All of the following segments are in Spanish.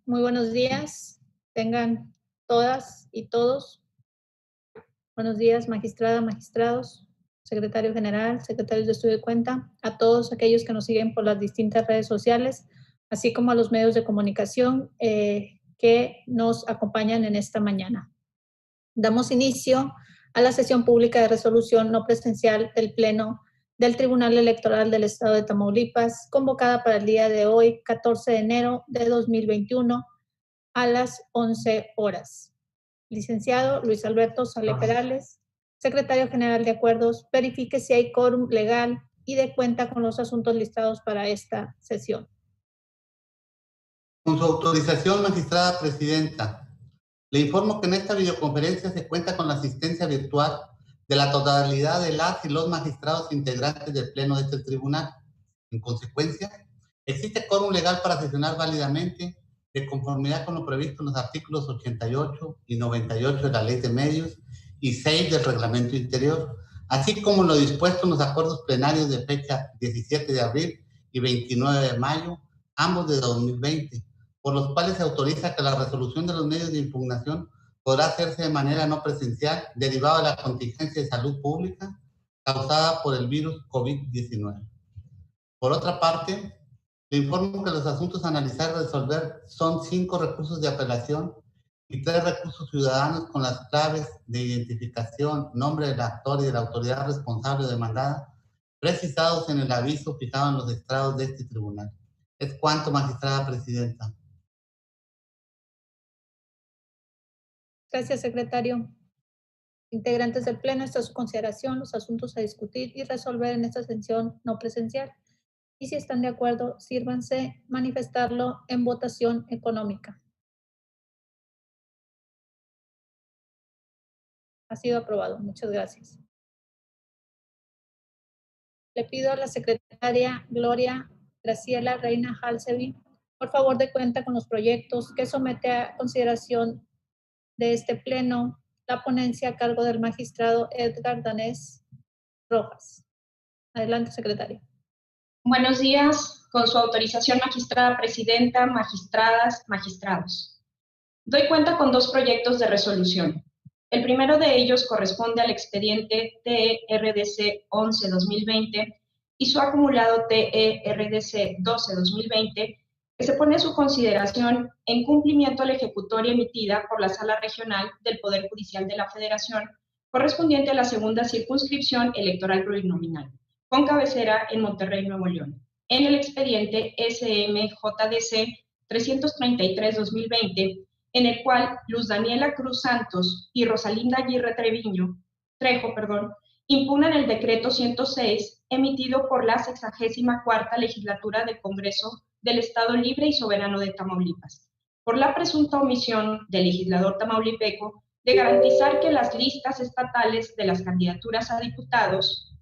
Muy buenos días. Tengan todas y todos. Buenos días, magistrada, magistrados, secretario general, secretarios de estudio de cuenta, a todos aquellos que nos siguen por las distintas redes sociales, así como a los medios de comunicación que nos acompañan en esta mañana. Damos inicio a la sesión pública de resolución no presencial del Pleno del Tribunal Electoral del Estado de Tamaulipas, convocada para el día de hoy, 14 de enero de 2021, a las 11 horas. Licenciado Luis Alberto Sale Perales, secretario general de Acuerdos, verifique si hay quórum legal y dé cuenta con los asuntos listados para esta sesión. Con su autorización, magistrada presidenta, le informo que en esta videoconferencia se cuenta con la asistencia virtual de la totalidad de las y los magistrados integrantes del Pleno de este tribunal. En consecuencia, existe quórum legal para sesionar válidamente de conformidad con lo previsto en los artículos 88 y 98 de la Ley de Medios y 6 del Reglamento Interior, así como lo dispuesto en los acuerdos plenarios de fecha 17 de abril y 29 de mayo, ambos de 2020, por los cuales se autoriza que la resolución de los medios de impugnación podrá hacerse de manera no presencial derivada de la contingencia de salud pública causada por el virus COVID-19. Por otra parte, le informo que los asuntos a analizar y resolver son 5 recursos de apelación y 3 recursos ciudadanos con las claves de identificación, nombre del actor y de la autoridad responsable o demandada, precisados en el aviso fijado en los estrados de este tribunal. Es cuanto, magistrada presidenta. Gracias, secretario. Integrantes del Pleno, está a su consideración los asuntos a discutir y resolver en esta sesión no presencial. Y si están de acuerdo, sírvanse manifestarlo en votación económica. Ha sido aprobado. Muchas gracias. Le pido a la secretaria Gloria Graciela Reina Halsevi, por favor, dé cuenta con los proyectos que somete a consideración de este Pleno la ponencia a cargo del magistrado Edgar Danés Rojas. Adelante, secretaria. Buenos días. Con su autorización, magistrada presidenta, magistradas, magistrados. Doy cuenta con 2 proyectos de resolución. El primero de ellos corresponde al expediente TERDC 11-2020 y su acumulado TERDC 12-2020, que se pone a su consideración en cumplimiento a la ejecutoria emitida por la Sala Regional del Poder Judicial de la Federación, correspondiente a la segunda circunscripción electoral plurinominal, con cabecera en Monterrey, Nuevo León, en el expediente SMJDC 333-2020, en el cual Luz Daniela Cruz Santos y Rosalinda Aguirre Trejo, impugnan el decreto 106 emitido por la 64ª legislatura del Congreso del Estado Libre y Soberano de Tamaulipas, por la presunta omisión del legislador tamaulipeco de garantizar que las listas estatales de las candidaturas a diputados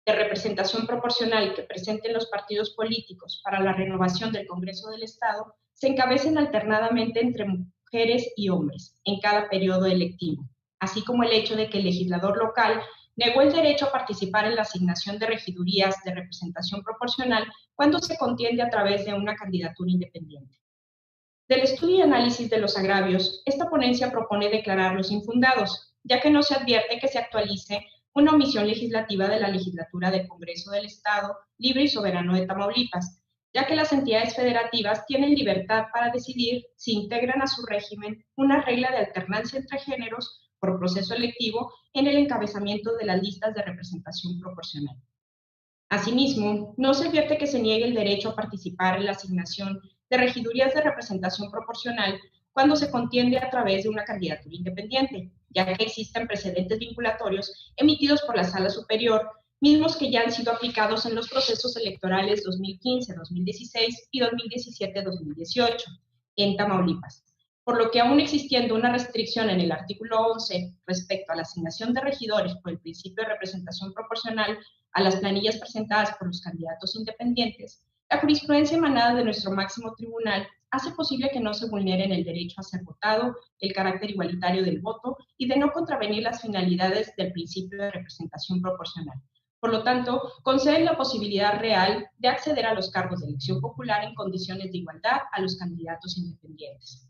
de representación proporcional que presenten los partidos políticos para la renovación del Congreso del Estado se encabecen alternadamente entre mujeres y hombres en cada periodo electivo, así como el hecho de que el legislador local negó el derecho a participar en la asignación de regidurías de representación proporcional cuando se contiende a través de una candidatura independiente. Del estudio y análisis de los agravios, esta ponencia propone declararlos infundados, ya que no se advierte que se actualice una omisión legislativa de la legislatura del Congreso del Estado Libre y Soberano de Tamaulipas, ya que las entidades federativas tienen libertad para decidir si integran a su régimen una regla de alternancia entre géneros por proceso electivo en el encabezamiento de las listas de representación proporcional. Asimismo, no se advierte que se niegue el derecho a participar en la asignación de regidurías de representación proporcional cuando se contiende a través de una candidatura independiente, ya que existen precedentes vinculatorios emitidos por la Sala Superior, mismos que ya han sido aplicados en los procesos electorales 2015-2016 y 2017-2018 en Tamaulipas, por lo que aún existiendo una restricción en el artículo 11 respecto a la asignación de regidores por el principio de representación proporcional a las planillas presentadas por los candidatos independientes, la jurisprudencia emanada de nuestro máximo tribunal hace posible que no se vulneren el derecho a ser votado, el carácter igualitario del voto y de no contravenir las finalidades del principio de representación proporcional, Por lo tanto, conceden la posibilidad real de acceder a los cargos de elección popular en condiciones de igualdad a los candidatos independientes.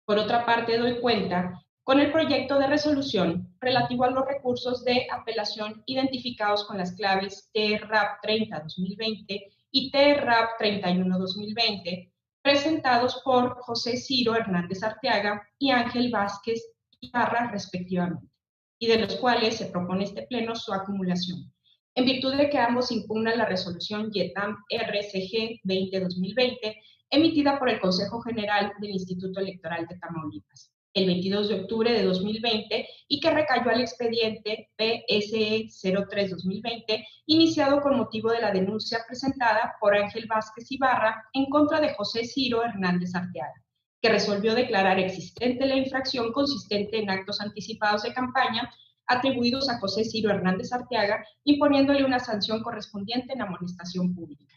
Por otra parte, doy cuenta con el proyecto de resolución relativo a los recursos de apelación identificados con las claves TRAP 30-2020 y TRAP 31-2020, presentados por José Ciro Hernández Arteaga y Ángel Vázquez Ibarra, respectivamente, y de los cuales se propone este pleno su acumulación, en virtud de que ambos impugnan la resolución YETAM RCG 20-2020, emitida por el Consejo General del Instituto Electoral de Tamaulipas el 22 de octubre de 2020 y que recayó al expediente PSE 03-2020, iniciado con motivo de la denuncia presentada por Ángel Vázquez Ibarra en contra de José Ciro Hernández Arteaga, que resolvió declarar existente la infracción consistente en actos anticipados de campaña atribuidos a José Ciro Hernández Arteaga, imponiéndole una sanción correspondiente en amonestación pública.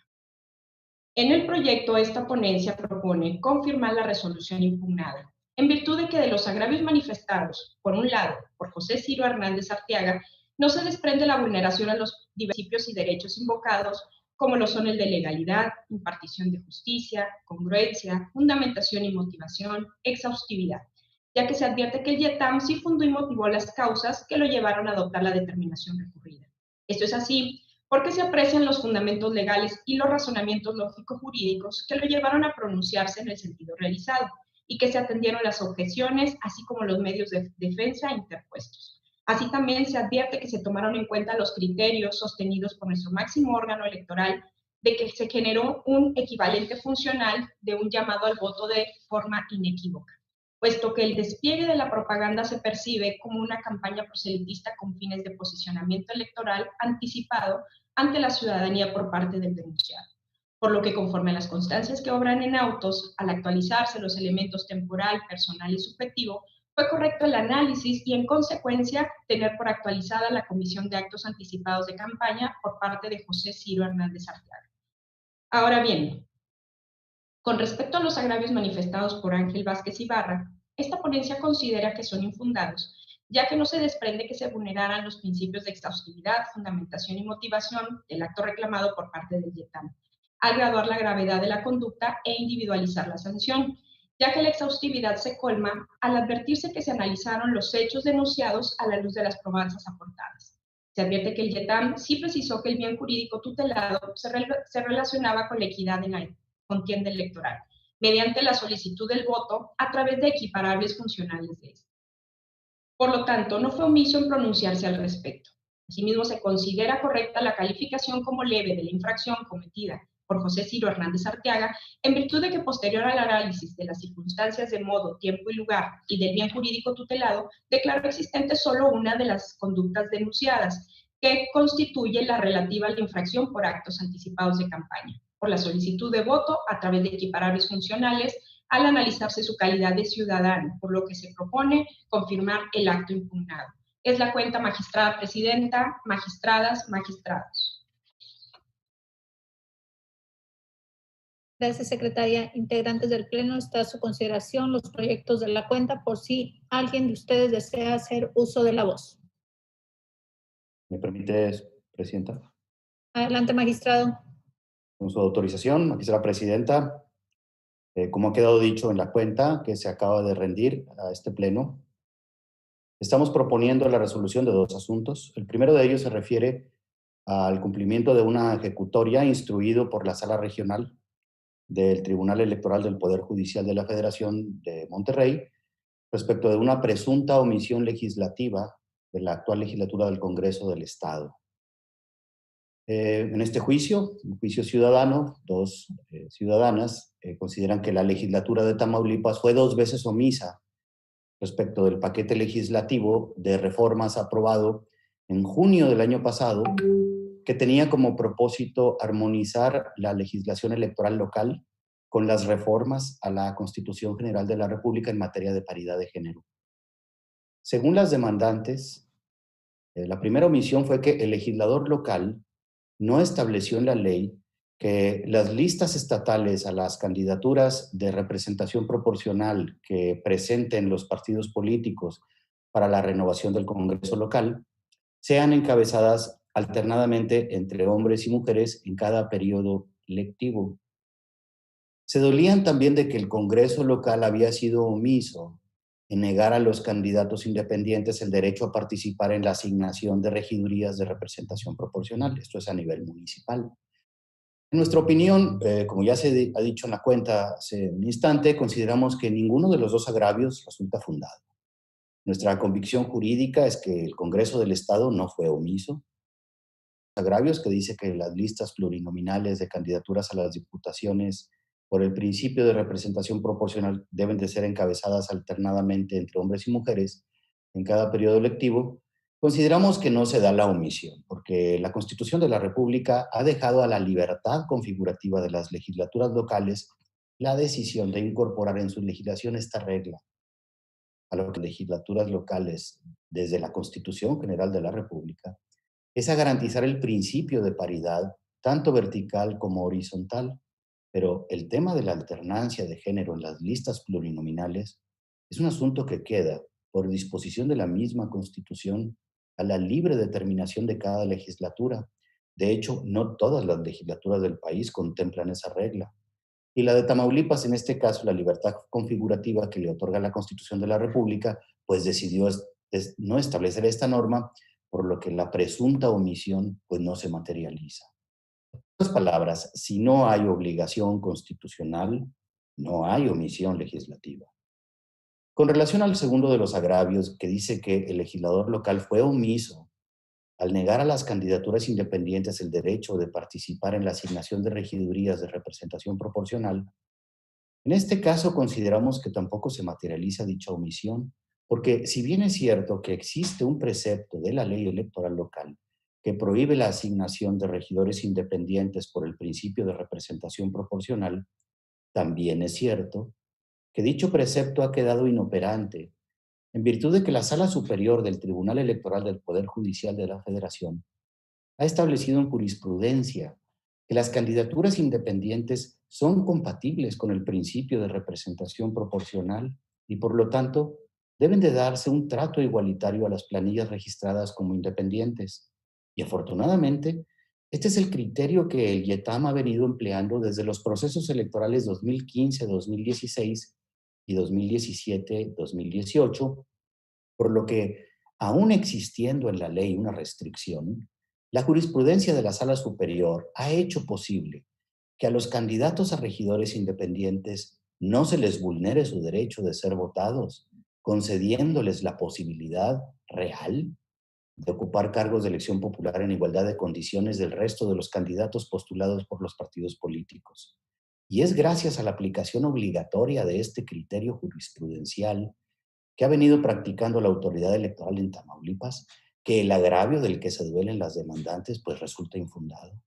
En el proyecto, esta ponencia propone confirmar la resolución impugnada, en virtud de que de los agravios manifestados, por un lado, por José Ciro Hernández Arteaga, no se desprende la vulneración a los principios y derechos invocados, como lo son el de legalidad, impartición de justicia, congruencia, fundamentación y motivación, exhaustividad, ya que se advierte que el YETAM sí fundó y motivó las causas que lo llevaron a adoptar la determinación recurrida. Esto es así porque se aprecian los fundamentos legales y los razonamientos lógico-jurídicos que lo llevaron a pronunciarse en el sentido realizado, y que se atendieron las objeciones, así como los medios de defensa interpuestos. Así también se advierte que se tomaron en cuenta los criterios sostenidos por nuestro máximo órgano electoral de que se generó un equivalente funcional de un llamado al voto de forma inequívoca, puesto que el despliegue de la propaganda se percibe como una campaña proselitista con fines de posicionamiento electoral anticipado ante la ciudadanía por parte del denunciado. Por lo que, conforme a las constancias que obran en autos, al actualizarse los elementos temporal, personal y subjetivo, fue correcto el análisis y, en consecuencia, tener por actualizada la Comisión de Actos Anticipados de Campaña por parte de José Ciro Hernández Arteaga. Ahora bien, con respecto a los agravios manifestados por Ángel Vázquez Ibarra, esta ponencia considera que son infundados, ya que no se desprende que se vulneraran los principios de exhaustividad, fundamentación y motivación del acto reclamado por parte del YETAM, al graduar la gravedad de la conducta e individualizar la sanción, ya que la exhaustividad se colma al advertirse que se analizaron los hechos denunciados a la luz de las probanzas aportadas. Se advierte que el YETAM sí precisó que el bien jurídico tutelado se relacionaba con la equidad en la contienda electoral, mediante la solicitud del voto a través de equiparables funcionales de este. Por lo tanto, no fue omiso en pronunciarse al respecto. Asimismo, se considera correcta la calificación como leve de la infracción cometida por José Ciro Hernández Arteaga, en virtud de que posterior al análisis de las circunstancias de modo, tiempo y lugar y del bien jurídico tutelado, declaró existente solo una de las conductas denunciadas, que constituye la relativa a la infracción por actos anticipados de campaña, por la solicitud de voto a través de equiparables funcionales, al analizarse su calidad de ciudadano, por lo que se propone confirmar el acto impugnado. Es la cuenta, magistrada presidenta, magistradas, magistrados. Gracias, secretaria. Integrantes del Pleno, está a su consideración los proyectos de la cuenta por si alguien de ustedes desea hacer uso de la voz. ¿Me permite, Presidenta? Adelante, magistrado. Con su autorización, magistrada Presidenta, como ha quedado dicho en la cuenta que se acaba de rendir a este Pleno, estamos proponiendo la resolución de dos asuntos. El primero de ellos se refiere al cumplimiento de una ejecutoria instruido por la Sala Regional del Tribunal Electoral del Poder Judicial de la Federación de Monterrey respecto de una presunta omisión legislativa de la actual legislatura del Congreso del Estado. En este juicio, un juicio ciudadano, dos ciudadanas consideran que la legislatura de Tamaulipas fue 2 veces omisa respecto del paquete legislativo de reformas aprobado en junio del año pasado, que tenía como propósito armonizar la legislación electoral local con las reformas a la Constitución General de la República en materia de paridad de género. Según las demandantes, la primera omisión fue que el legislador local no estableció en la ley que las listas estatales a las candidaturas de representación proporcional que presenten los partidos políticos para la renovación del Congreso local sean encabezadas alternadamente entre hombres y mujeres en cada periodo lectivo. Se dolían también de que el Congreso local había sido omiso en negar a los candidatos independientes el derecho a participar en la asignación de regidurías de representación proporcional. Esto es a nivel municipal. En nuestra opinión, como ya se ha dicho en la cuenta hace un instante, consideramos que ninguno de los dos agravios resulta fundado. Nuestra convicción jurídica es que el Congreso del Estado no fue omiso. Agravios que dice que las listas plurinominales de candidaturas a las diputaciones por el principio de representación proporcional deben de ser encabezadas alternadamente entre hombres y mujeres en cada periodo lectivo, consideramos que no se da la omisión, porque la Constitución de la República ha dejado a la libertad configurativa de las legislaturas locales la decisión de incorporar en su legislación esta regla, a lo que legislaturas locales, desde la Constitución General de la República, es a garantizar el principio de paridad, tanto vertical como horizontal. Pero el tema de la alternancia de género en las listas plurinominales es un asunto que queda, por disposición de la misma Constitución, a la libre determinación de cada legislatura. De hecho, no todas las legislaturas del país contemplan esa regla. Y la de Tamaulipas, en este caso, la libertad configurativa que le otorga la Constitución de la República, pues decidió no establecer esta norma, por lo que la presunta omisión pues no se materializa. En otras palabras, si no hay obligación constitucional, no hay omisión legislativa. Con relación al segundo de los agravios, que dice que el legislador local fue omiso al negar a las candidaturas independientes el derecho de participar en la asignación de regidurías de representación proporcional, en este caso consideramos que tampoco se materializa dicha omisión, porque si bien es cierto que existe un precepto de la ley electoral local que prohíbe la asignación de regidores independientes por el principio de representación proporcional, también es cierto que dicho precepto ha quedado inoperante en virtud de que la Sala Superior del Tribunal Electoral del Poder Judicial de la Federación ha establecido en jurisprudencia que las candidaturas independientes son compatibles con el principio de representación proporcional y, por lo tanto, deben de darse un trato igualitario a las planillas registradas como independientes. Y afortunadamente, este es el criterio que el IETAM ha venido empleando desde los procesos electorales 2015-2016 y 2017-2018, por lo que, aún existiendo en la ley una restricción, la jurisprudencia de la Sala Superior ha hecho posible que a los candidatos a regidores independientes no se les vulnere su derecho de ser votados, concediéndoles la posibilidad real de ocupar cargos de elección popular en igualdad de condiciones del resto de los candidatos postulados por los partidos políticos. Y es gracias a la aplicación obligatoria de este criterio jurisprudencial que ha venido practicando la autoridad electoral en Tamaulipas, que el agravio del que se duelen las demandantes pues resulta infundado.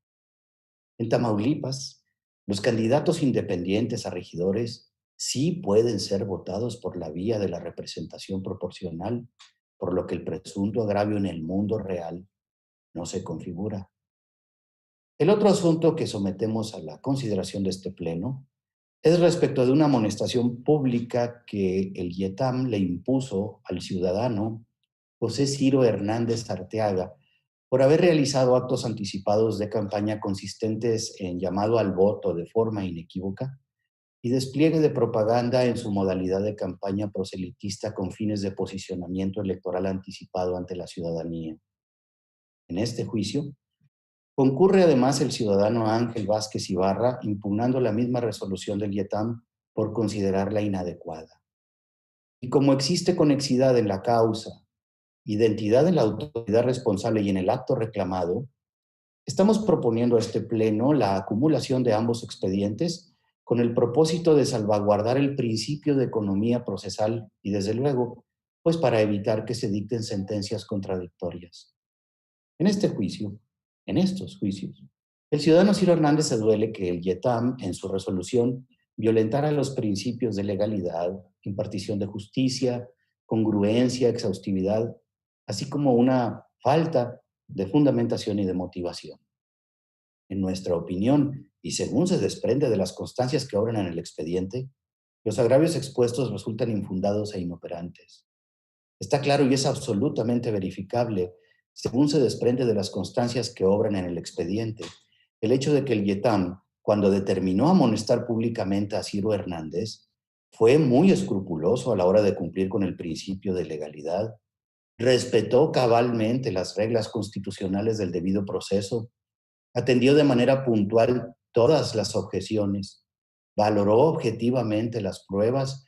En Tamaulipas, los candidatos independientes a regidores sí pueden ser votados por la vía de la representación proporcional, por lo que el presunto agravio en el mundo real no se configura. El otro asunto que sometemos a la consideración de este pleno es respecto de una amonestación pública que el IETAM le impuso al ciudadano José Ciro Hernández Arteaga por haber realizado actos anticipados de campaña consistentes en llamado al voto de forma inequívoca y despliegue de propaganda en su modalidad de campaña proselitista con fines de posicionamiento electoral anticipado ante la ciudadanía. En este juicio, concurre además el ciudadano Ángel Vázquez Ibarra, impugnando la misma resolución del IETAM por considerarla inadecuada. Y como existe conexidad en la causa, identidad en la autoridad responsable y en el acto reclamado, estamos proponiendo a este pleno la acumulación de ambos expedientes con el propósito de salvaguardar el principio de economía procesal y, desde luego, pues para evitar que se dicten sentencias contradictorias. En estos juicios, el ciudadano Ciro Hernández se duele que el IETAM, en su resolución, violentara los principios de legalidad, impartición de justicia, congruencia, exhaustividad, así como una falta de fundamentación y de motivación. En nuestra opinión, y según se desprende de las constancias que obran en el expediente, los agravios expuestos resultan infundados e inoperantes. Está claro y es absolutamente verificable, según se desprende de las constancias que obran en el expediente, el hecho de que el IETAM, cuando determinó amonestar públicamente a Ciro Hernández, fue muy escrupuloso a la hora de cumplir con el principio de legalidad, respetó cabalmente las reglas constitucionales del debido proceso, atendió de manera puntual todas las objeciones, valoró objetivamente las pruebas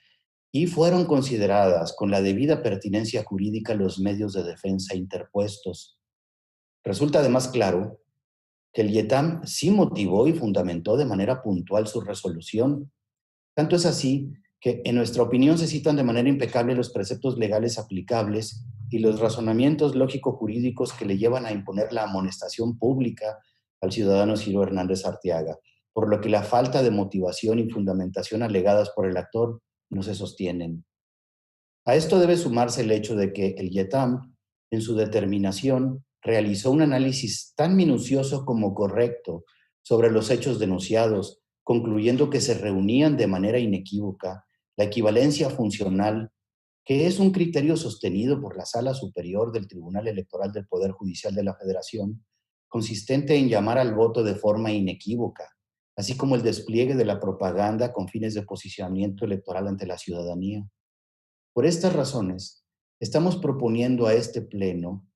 y fueron consideradas con la debida pertinencia jurídica los medios de defensa interpuestos. Resulta además claro que el IETAM sí motivó y fundamentó de manera puntual su resolución. Tanto es así que, en nuestra opinión, se citan de manera impecable los preceptos legales aplicables y los razonamientos lógico-jurídicos que le llevan a imponer la amonestación pública al ciudadano Ciro Hernández Arteaga, por lo que la falta de motivación y fundamentación alegadas por el actor no se sostienen. A esto debe sumarse el hecho de que el IETAM, en su determinación, realizó un análisis tan minucioso como correcto sobre los hechos denunciados, concluyendo que se reunían de manera inequívoca la equivalencia funcional, que es un criterio sostenido por la Sala Superior del Tribunal Electoral del Poder Judicial de la Federación, consistente en llamar al voto de forma inequívoca, así como el despliegue de la propaganda con fines de posicionamiento electoral ante la ciudadanía. Por estas razones, estamos proponiendo a este Pleno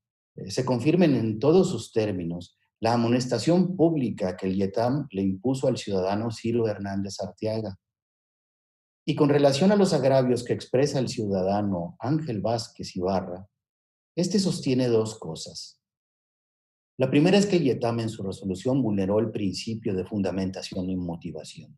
se confirmen en todos sus términos la amonestación pública que el IETAM le impuso al ciudadano Ciro Hernández Arteaga. Y con relación a los agravios que expresa el ciudadano Ángel Vázquez Ibarra, este sostiene dos cosas. La primera es que el IETAM en su resolución vulneró el principio de fundamentación y motivación.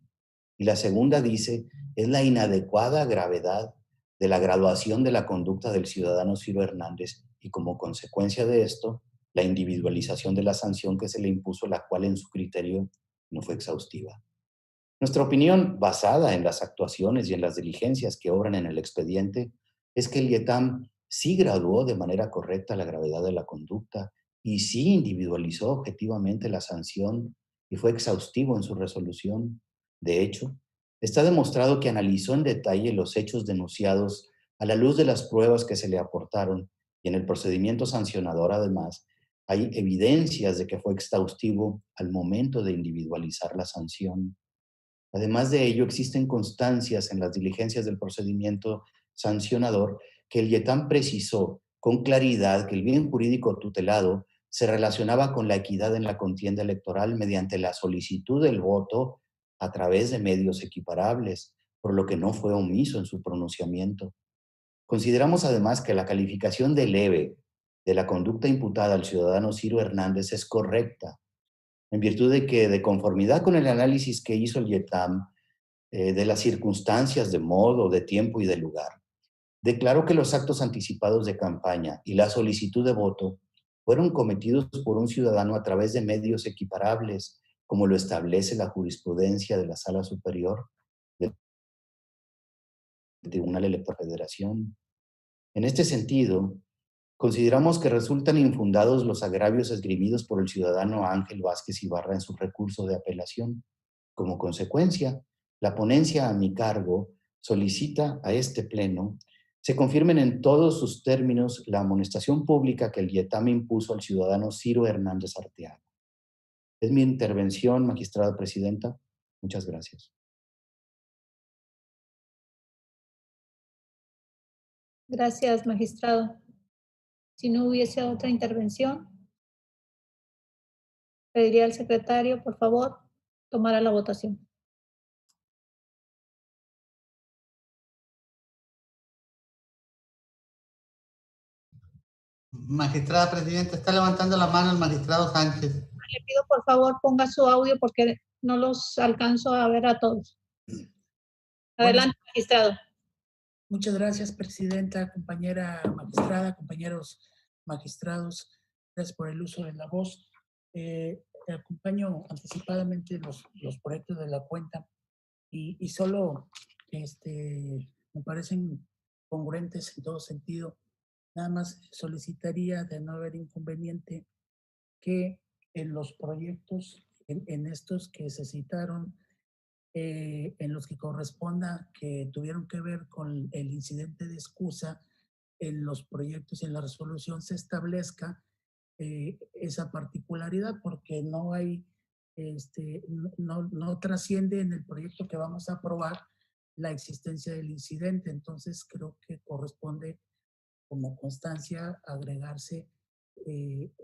Y la segunda dice, es la inadecuada gravedad de la graduación de la conducta del ciudadano Ciro Hernández y, como consecuencia de esto, la individualización de la sanción que se le impuso, la cual en su criterio no fue exhaustiva. Nuestra opinión, basada en las actuaciones y en las diligencias que obran en el expediente, es que el IETAM sí graduó de manera correcta la gravedad de la conducta y sí individualizó objetivamente la sanción y fue exhaustivo en su resolución. De hecho, está demostrado que analizó en detalle los hechos denunciados a la luz de las pruebas que se le aportaron y en el procedimiento sancionador, además, hay evidencias de que fue exhaustivo al momento de individualizar la sanción. Además de ello, existen constancias en las diligencias del procedimiento sancionador que el IETAM precisó con claridad que el bien jurídico tutelado se relacionaba con la equidad en la contienda electoral mediante la solicitud del voto a través de medios equiparables, por lo que no fue omiso en su pronunciamiento. Consideramos además que la calificación de leve de la conducta imputada al ciudadano Ciro Hernández es correcta, en virtud de que, de conformidad con el análisis que hizo el IETAM, de las circunstancias de modo, de tiempo y de lugar, declaró que los actos anticipados de campaña y la solicitud de voto fueron cometidos por un ciudadano a través de medios equiparables, como lo establece la jurisprudencia de la Sala Superior del Tribunal Electoral de la Federación. En este sentido, consideramos que resultan infundados los agravios esgrimidos por el ciudadano Ángel Vázquez Ibarra en su recurso de apelación. Como consecuencia, la ponencia a mi cargo solicita a este Pleno se confirmen en todos sus términos la amonestación pública que el IETAM impuso al ciudadano Ciro Hernández Arteaga. Es mi intervención, magistrada presidenta. Muchas gracias. Gracias, magistrado. Si no hubiese otra intervención, pediría al secretario, por favor, tomar la votación. Magistrada presidenta, está levantando la mano el magistrado Sánchez. Le pido, por favor, ponga su audio porque no los alcanzo a ver a todos. Adelante, magistrado. Muchas gracias, presidenta, compañera magistrada, compañeros magistrados. Gracias por el uso de la voz. Acompaño anticipadamente los proyectos de la cuenta y solo me parecen congruentes en todo sentido. Nada más solicitaría, de no haber inconveniente, que en los proyectos, en estos que se citaron, en los que corresponda que tuvieron que ver con el incidente de excusa, en los proyectos y en la resolución se establezca esa particularidad porque no hay, no trasciende en el proyecto que vamos a aprobar la existencia del incidente. Entonces creo que corresponde como constancia agregarse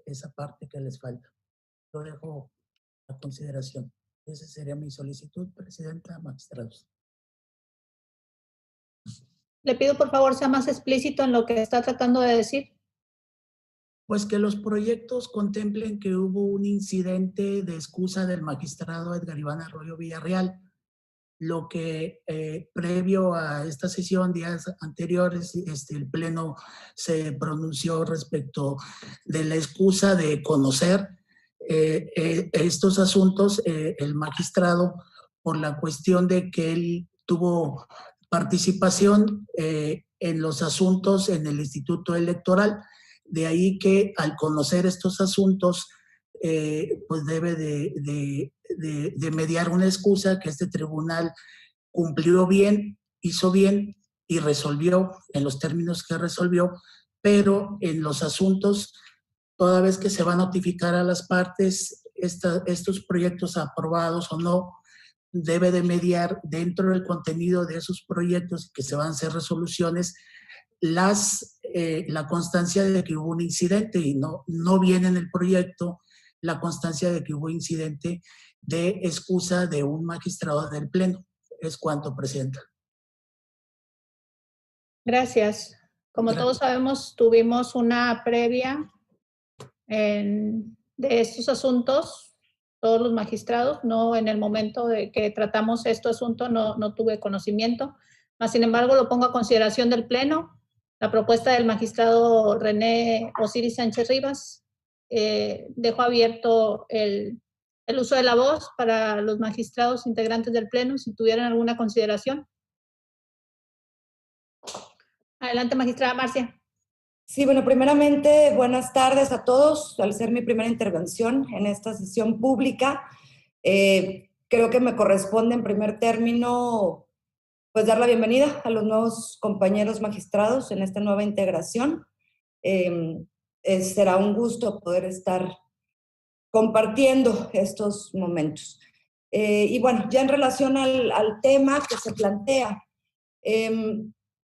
esa parte que les falta. Lo dejo a consideración. Esa sería mi solicitud, Presidenta, magistrados. Le pido por favor sea más explícito en lo que está tratando de decir. Pues que los proyectos contemplen que hubo un incidente de excusa del magistrado Edgar Iván Arroyo Villarreal. Lo que previo a esta sesión, días anteriores, el Pleno se pronunció respecto de la excusa de conocer estos asuntos. El magistrado, por la cuestión de que él tuvo participación en los asuntos en el Instituto Electoral, de ahí que al conocer estos asuntos, pues debe de mediar una excusa que este tribunal cumplió bien, hizo bien y resolvió en los términos que resolvió, pero en los asuntos, toda vez que se va a notificar a las partes estos proyectos aprobados o no, debe de mediar dentro del contenido de esos proyectos que se van a hacer resoluciones la constancia de que hubo un incidente y no viene en el proyecto la constancia de que hubo incidente de excusa de un magistrado del Pleno. Es cuanto, Presidenta. Gracias. Como todos sabemos, tuvimos una previa de estos asuntos, todos los magistrados. No, en el momento de que tratamos este asunto no tuve conocimiento. Mas, sin embargo, lo pongo a consideración del Pleno. La propuesta del magistrado René Osiris Sánchez Rivas. Dejo abierto el uso de la voz para los magistrados integrantes del Pleno, si tuvieran alguna consideración. Adelante, magistrada Marcia. Sí, bueno, primeramente, buenas tardes a todos. Al ser mi primera intervención en esta sesión pública, creo que me corresponde en primer término, pues dar la bienvenida a los nuevos compañeros magistrados en esta nueva integración. Será un gusto poder estar compartiendo estos momentos. Y bueno, ya en relación al tema que se plantea,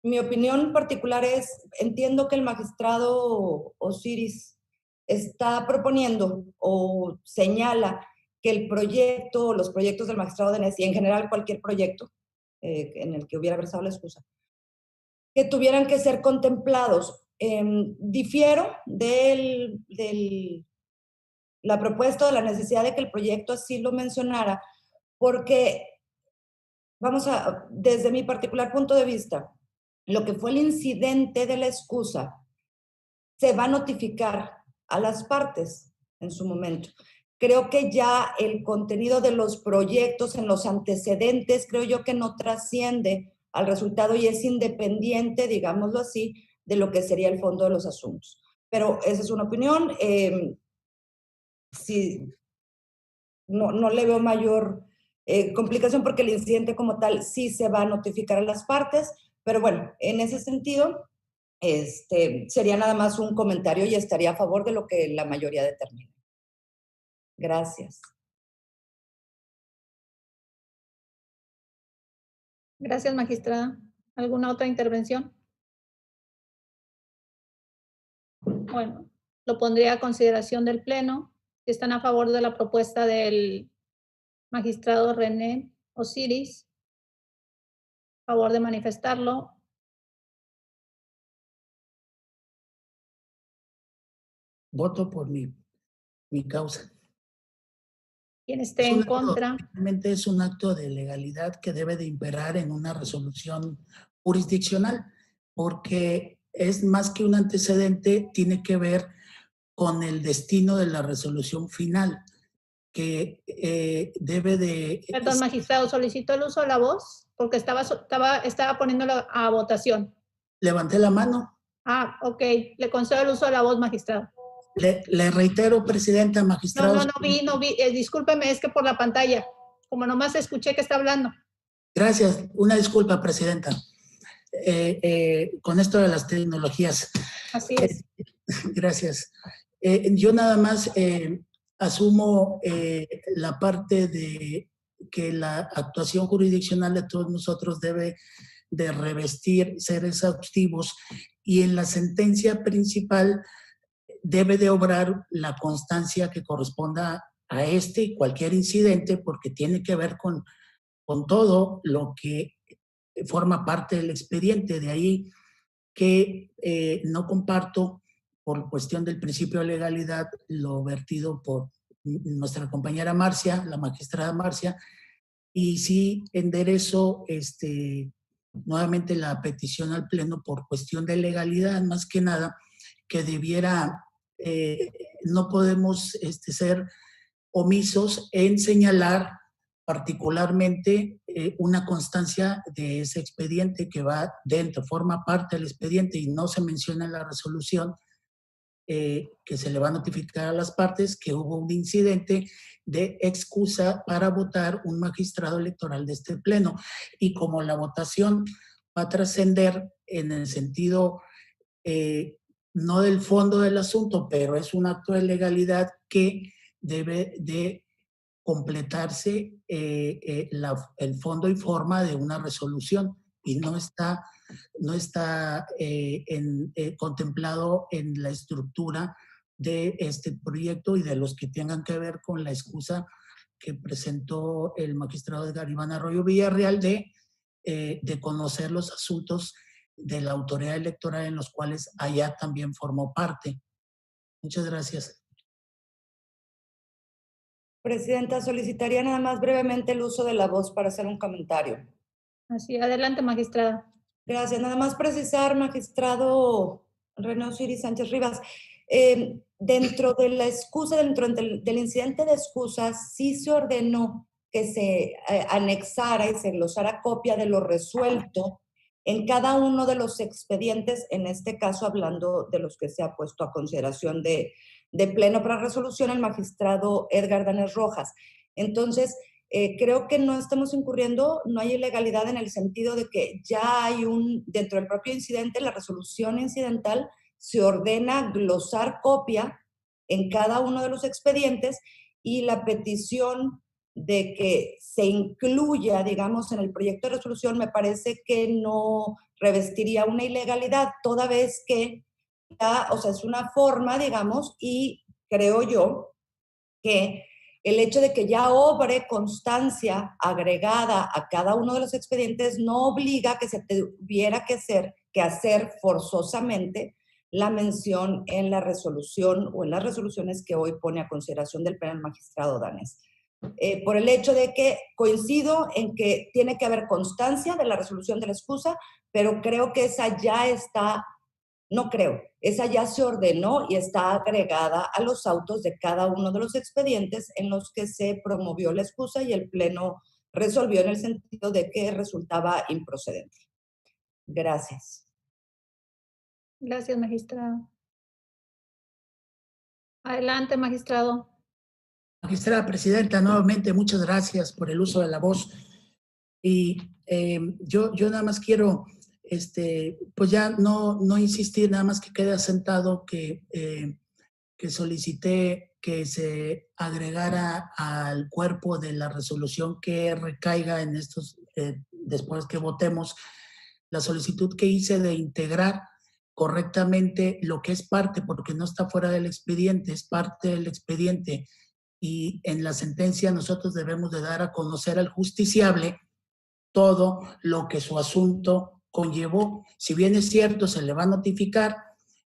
mi opinión particular es, entiendo que el magistrado Osiris está proponiendo o señala que el proyecto, los proyectos del magistrado Denés y en general cualquier proyecto en el que hubiera versado la excusa, que tuvieran que ser contemplados. Difiero de la propuesta de la necesidad de que el proyecto así lo mencionara, porque, desde mi particular punto de vista, lo que fue el incidente de la excusa se va a notificar a las partes en su momento. Creo que ya el contenido de los proyectos en los antecedentes, creo yo que no trasciende al resultado y es independiente, digámoslo así, de lo que sería el fondo de los asuntos. Pero esa es una opinión. Sí, no le veo mayor complicación porque el incidente como tal sí se va a notificar a las partes, pero bueno, en ese sentido sería nada más un comentario y estaría a favor de lo que la mayoría determina. Gracias. Gracias, magistrada. ¿Alguna otra intervención? Bueno, lo pondría a consideración del Pleno. Si están a favor de la propuesta del magistrado René Osiris, a favor de manifestarlo. Voto por mi causa. Quien esté en contra. Realmente es un acto de legalidad que debe de imperar en una resolución jurisdiccional, porque es más que un antecedente, tiene que ver con el destino de la resolución final, que debe de... Perdón, magistrado, solicitó el uso de la voz porque estaba poniéndolo a votación. Levanté la mano. Ah, ok. Le concedo el uso de la voz, magistrado. Le reitero, presidenta, magistrado. No vi. Discúlpeme, es que por la pantalla, como nomás escuché que está hablando. Gracias. Una disculpa, presidenta. Con esto de las tecnologías. Así es. Gracias. Yo nada más asumo la parte de que la actuación jurisdiccional de todos nosotros debe de revestir, ser exhaustivos, y en la sentencia principal debe de obrar la constancia que corresponda a este y cualquier incidente, porque tiene que ver con todo lo que forma parte del expediente. De ahí que no comparto, por cuestión del principio de legalidad, lo vertido por nuestra compañera Marcia, la magistrada Marcia, y sí enderezo nuevamente la petición al Pleno por cuestión de legalidad, más que nada, que debiera, no podemos ser omisos en señalar particularmente una constancia de ese expediente que va dentro, forma parte del expediente y no se menciona en la resolución, que se le va a notificar a las partes que hubo un incidente de excusa para votar un magistrado electoral de este pleno. Y como la votación va a trascender en el sentido no del fondo del asunto, pero es un acto de legalidad que debe de completarse el fondo y forma de una resolución, y no está contemplado en la estructura de este proyecto y de los que tengan que ver con la excusa que presentó el magistrado Edgar Iván Arroyo Villarreal de conocer los asuntos de la autoridad electoral en los cuales allá también formó parte. Muchas gracias. Presidenta, solicitaría nada más brevemente el uso de la voz para hacer un comentario. Así, adelante, magistrada. Gracias. Nada más precisar, magistrado René Osiris Sánchez Rivas, dentro de la excusa, dentro del incidente de excusas, sí se ordenó que se anexara y se glosara copia de lo resuelto en cada uno de los expedientes, en este caso hablando de los que se ha puesto a consideración de pleno para resolución el magistrado Edgar Danés Rojas. Entonces, creo que no estamos incurriendo, no hay ilegalidad en el sentido de que ya hay dentro del propio incidente, la resolución incidental, se ordena glosar copia en cada uno de los expedientes, y la petición de que se incluya, digamos, en el proyecto de resolución me parece que no revestiría una ilegalidad, toda vez que ya, o sea, es una forma, digamos, y creo yo que el hecho de que ya obre constancia agregada a cada uno de los expedientes no obliga que se tuviera que hacer forzosamente la mención en la resolución o en las resoluciones que hoy pone a consideración del Pleno el magistrado Danés. Por el hecho de que coincido en que tiene que haber constancia de la resolución de la excusa, pero creo que esa ya está, no creo, esa ya se ordenó y está agregada a los autos de cada uno de los expedientes en los que se promovió la excusa y el Pleno resolvió en el sentido de que resultaba improcedente. Gracias. Gracias, magistrado. Adelante, magistrado. Magistrada presidenta, nuevamente muchas gracias por el uso de la voz. Y yo nada más quiero, pues ya no insistir, nada más que quede asentado que solicité que se agregara al cuerpo de la resolución que recaiga en estos, después que votemos, la solicitud que hice de integrar correctamente lo que es parte, porque no está fuera del expediente, es parte del expediente, y en la sentencia nosotros debemos de dar a conocer al justiciable todo lo que su asunto conllevó. Si bien es cierto, se le va a notificar,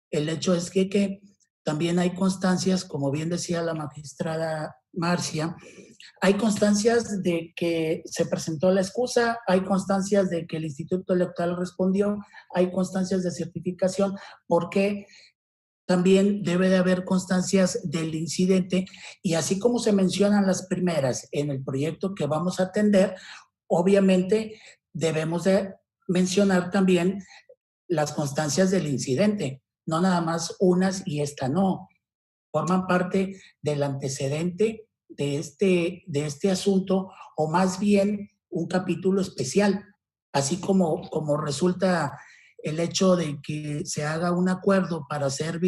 el hecho es que también hay constancias, como bien decía la magistrada Marcia, hay constancias de que se presentó la excusa, hay constancias de que el Instituto Electoral respondió, hay constancias de certificación, porque también debe de haber constancias del incidente, y así como se mencionan las primeras en el proyecto que vamos a atender, obviamente debemos de mencionar también las constancias del incidente, no nada más unas y esta no. Forman parte del antecedente de este asunto, o más bien un capítulo especial, así como resulta el hecho de que se haga un acuerdo para hacer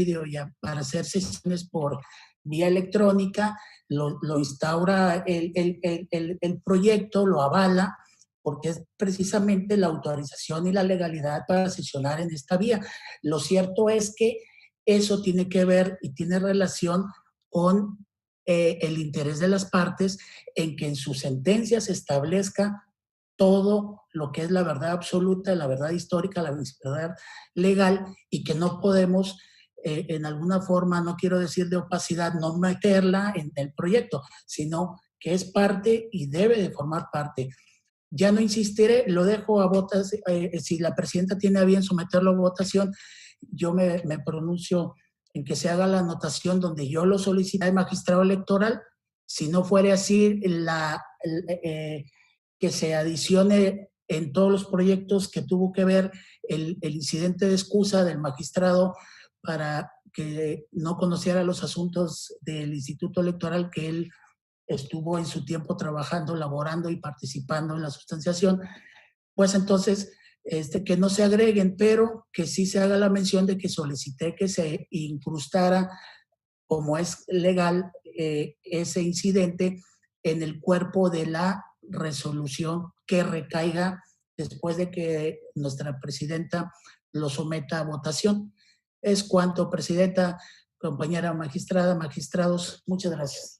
para hacer sesiones por vía electrónica, lo instaura el proyecto, lo avala, porque es precisamente la autorización y la legalidad para sesionar en esta vía. Lo cierto es que eso tiene que ver y tiene relación con el interés de las partes en que en su sentencia se establezca todo lo que es la verdad absoluta, la verdad histórica, la verdad legal, y que no podemos, en alguna forma, no quiero decir de opacidad, no meterla en el proyecto, sino que es parte y debe de formar parte. Ya no insistiré, lo dejo a votación. Si la presidenta tiene a bien someterlo a votación, yo me pronuncio en que se haga la anotación donde yo lo solicité al magistrado electoral. Si no fuera así, que se adicione en todos los proyectos que tuvo que ver el incidente de excusa del magistrado para que no conociera los asuntos del Instituto Electoral, que él estuvo en su tiempo trabajando, laborando y participando en la sustanciación. Pues entonces, que no se agreguen, pero que sí se haga la mención de que solicité que se incrustara, como es legal, ese incidente en el cuerpo de la resolución que recaiga después de que nuestra presidenta lo someta a votación. Es cuanto, presidenta, compañera magistrada, magistrados, muchas gracias.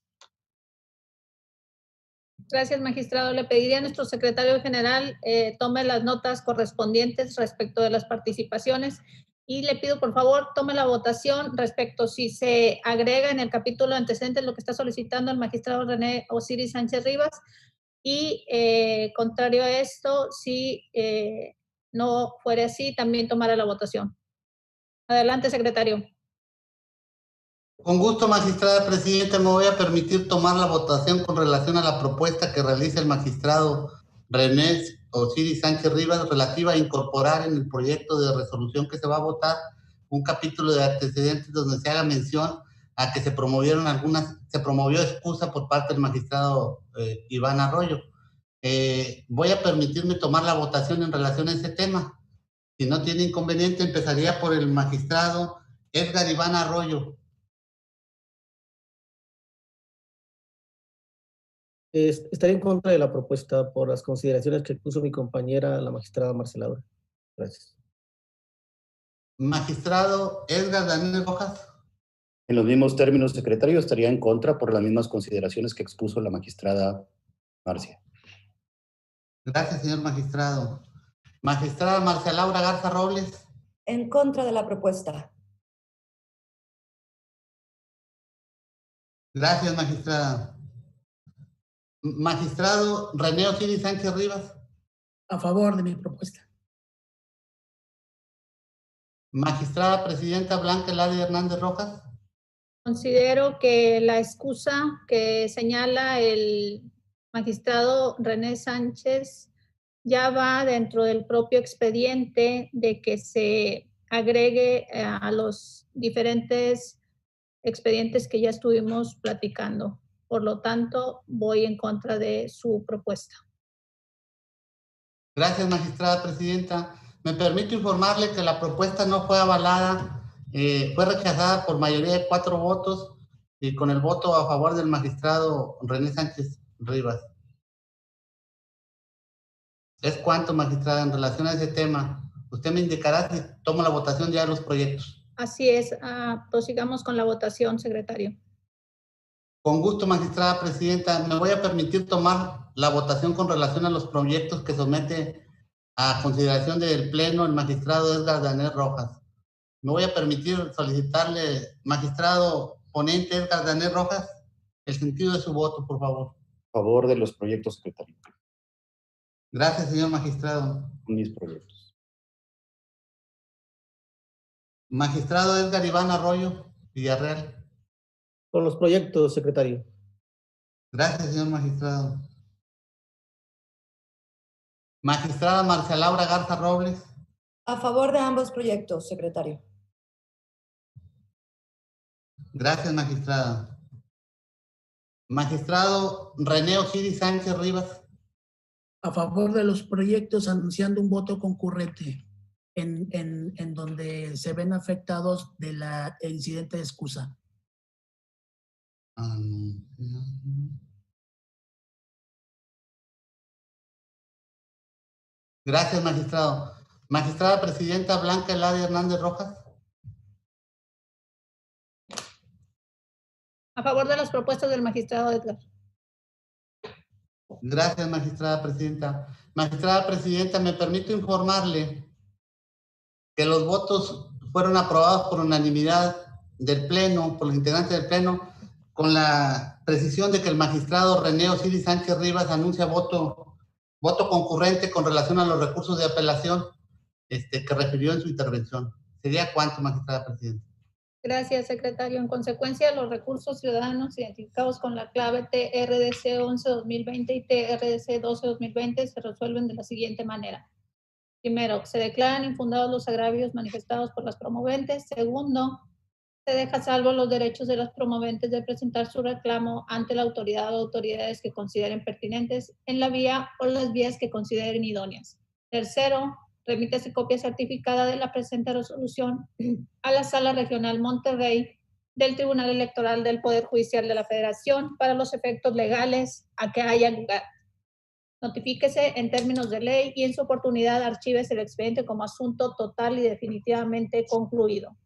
Gracias, magistrado. Le pediría a nuestro secretario general tome las notas correspondientes respecto de las participaciones y le pido, por favor, tome la votación respecto si se agrega en el capítulo antecedente lo que está solicitando el magistrado René Osiris Sánchez Rivas y, contrario a esto, si no fuera así, también tomara la votación. Adelante, secretario. Con gusto, magistrada presidenta, me voy a permitir tomar la votación con relación a la propuesta que realiza el magistrado René Osiris Sánchez Rivas relativa a incorporar en el proyecto de resolución que se va a votar un capítulo de antecedentes donde se haga mención a que se promovió excusa por parte del magistrado Iván Arroyo. Voy a permitirme tomar la votación en relación a ese tema. Si no tiene inconveniente, empezaría por el magistrado Edgar Iván Arroyo. Estaría en contra de la propuesta por las consideraciones que puso mi compañera, la magistrada Marcela Laura. Gracias. Magistrado Edgar Daniel Rojas. En los mismos términos, secretario, estaría en contra por las mismas consideraciones que expuso la magistrada Marcia. Gracias, señor magistrado. Magistrada Marcela Laura Garza Robles. En contra de la propuesta. Gracias, magistrada. Magistrado René Osiris Sánchez Rivas. A favor de mi propuesta. Magistrada presidenta Blanca Eladia Hernández Rojas. Considero que la excusa que señala el magistrado René Sánchez ya va dentro del propio expediente de que se agregue a los diferentes expedientes que ya estuvimos platicando. Por lo tanto, voy en contra de su propuesta. Gracias, magistrada presidenta. Me permito informarle que la propuesta no fue avalada, fue rechazada por mayoría de 4 votos y con el voto a favor del magistrado René Sánchez Rivas. Es cuanto, magistrada, en relación a ese tema. Usted me indicará si tomo la votación ya de los proyectos. Así es. Prosigamos con la votación, secretario. Con gusto, magistrada presidenta. Me voy a permitir tomar la votación con relación a los proyectos que somete a consideración del Pleno el magistrado Edgar Daniel Rojas. Me voy a permitir solicitarle, magistrado ponente Edgar Daniel Rojas, el sentido de su voto, por favor. A favor de los proyectos, secretario. Gracias, señor magistrado. Mis proyectos. Magistrado Edgar Iván Arroyo Villarreal. Con los proyectos, secretario. Gracias, señor magistrado. Magistrada Marcela Laura Garza Robles. A favor de ambos proyectos, secretario. Gracias, magistrada. Magistrado René Osiris Sánchez Rivas. A favor de los proyectos, anunciando un voto concurrente. en donde se ven afectados del incidente de excusa. Gracias, magistrado. Magistrada presidenta Blanca Eladia Hernández Rojas. A favor de las propuestas del magistrado Edgar. Gracias, magistrada presidenta. Magistrada presidenta, me permito informarle que los votos fueron aprobados por unanimidad del Pleno, por los integrantes del Pleno, con la precisión de que el magistrado René Osiris Sánchez Rivas anuncia voto concurrente con relación a los recursos de apelación que refirió en su intervención. ¿Sería cuánto, magistrada presidenta? Gracias, secretario. En consecuencia, los recursos ciudadanos identificados con la clave TRDC 11-2020 y TRDC 12-2020 se resuelven de la siguiente manera. Primero, se declaran infundados los agravios manifestados por las promoventes. Segundo, se deja salvo los derechos de las promoventes de presentar su reclamo ante la autoridad o autoridades que consideren pertinentes en la vía o las vías que consideren idóneas. Tercero, remítese copia certificada de la presente resolución a la Sala Regional Monterrey del Tribunal Electoral del Poder Judicial de la Federación para los efectos legales a que haya lugar. Notifíquese en términos de ley y en su oportunidad archívese el expediente como asunto total y definitivamente concluido.